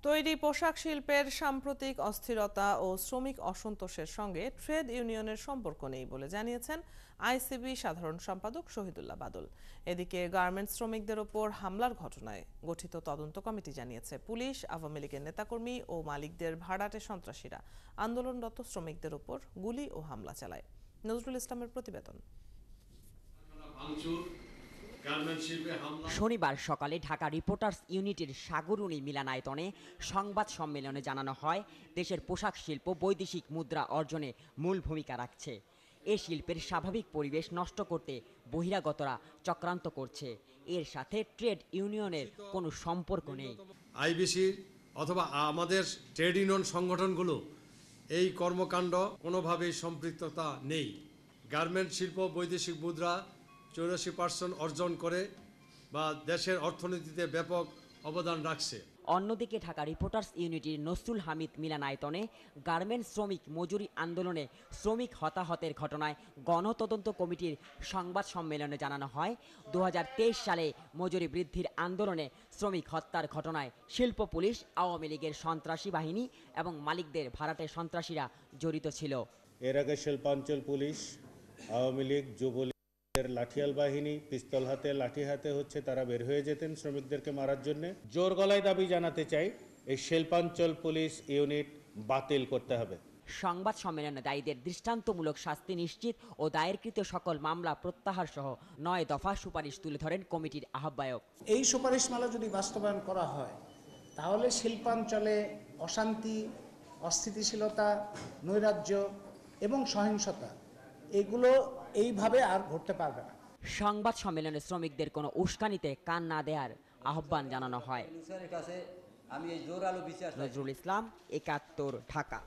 তৈরি পোশাক শিল্পের সাম্প্রতিক অস্থিরতা ও শ্রমিক অসন্তোষের সঙ্গে ট্রেড ইউনিয়নের সম্পর্ক নেই বলে জানিয়েছেন আইসিবি সাধারণ সম্পাদক শহীদুল্লাহ বাদল। এদিকে গার্মেন্টস শ্রমিকদের ওপর হামলার ঘটনায় গঠিত তদন্ত কমিটি জানিয়েছে, পুলিশ, আওয়ামী লীগের নেতাকর্মী ও মালিকদের ভাড়াটে সন্ত্রাসীরা আন্দোলনরত শ্রমিকদের ওপর গুলি ও হামলা চালায়। নজরুল ইসলামের প্রতিবেদন। শনিবার সকালে ঢাকা রিপোর্টার্স ইউনিটির সাগরুনি মিলনায়তনে সংবাদ সম্মেলনে জানানো হয়, দেশের পোশাক শিল্প বৈদেশিক মুদ্রা অর্জনে মূল ভূমিকা রাখছে। এ শিল্পের স্বাভাবিক পরিবেশ নষ্ট করতে বহিরাগতরা চক্রান্ত করছে। এর সাথে ট্রেড ইউনিয়নের কোনো সম্পর্ক নেই। আইবিসি অথবা আমাদের ট্রেড ইউনিয়ন সংগঠনগুলো এই কর্মকাণ্ড কোনোভাবেই সম্পৃক্ততা নেই। গার্মেন্ট শিল্প বৈদেশিক মুদ্রা 84% অর্জন করে বা দেশের অর্থনীতিতে ব্যাপক অবদান রাখছে। অন্যদিকে ঢাকা রিপোর্টার্স ইউনিটির নসরুল হামিদ মিলনায়তনে গার্মেন্টস শ্রমিক মজুরি আন্দোলনে শ্রমিক হতাহতের ঘটনায় গণতদন্ত কমিটির সংবাদ সম্মেলনে জানানো হয়, 2023 সালে মজুরি বৃদ্ধির আন্দোলনে শ্রমিক হত্যার ঘটনায় শিল্প পুলিশ, আওয়ামী লীগের সন্ত্রাসী বাহিনী এবং মালিকদের ভাড়াটে সন্ত্রাসীরা জড়িত ছিল। এর আগে শিল্পাঞ্চল পুলিশ, আওয়ামী লীগ, যুবলীগ লাঠিয়াল বাহিনী পিস্তল হাতে লাঠি হাতে তারা বের হয়ে যেতেন শ্রমিকদেরকে মারার জন্য। জোর গলায় দাবি জানাতে চাই, এই শিল্পাঞ্চল পুলিশ ইউনিট বাতিল করতে হবে। সংবাদ সম্মেলনে দায়ীদের দৃষ্টান্তমূলক শাস্তি নিশ্চিত ও দায়েরকৃত সকল মামলা প্রত্যাহার সহ 9 দফা সুপারিশ তুলে ধরেন কমিটির আহ্বায়ক। এই সুপারিশমালা যদি বাস্তবায়ন করা হয়, তাহলে শিল্পাঞ্চলে অশান্তি, অস্থিতিশীলতা, নৈরাজ্য এবং সহিংসতা এগুলো এইভাবে আর ঘটতে পারবে না। সংবাদ সম্মেলনে শ্রমিকদের কোনো উস্কানিতে কান না দেওয়ার আহ্বান জানানো হয়। নজরুল ইসলাম, 71, ঢাকা।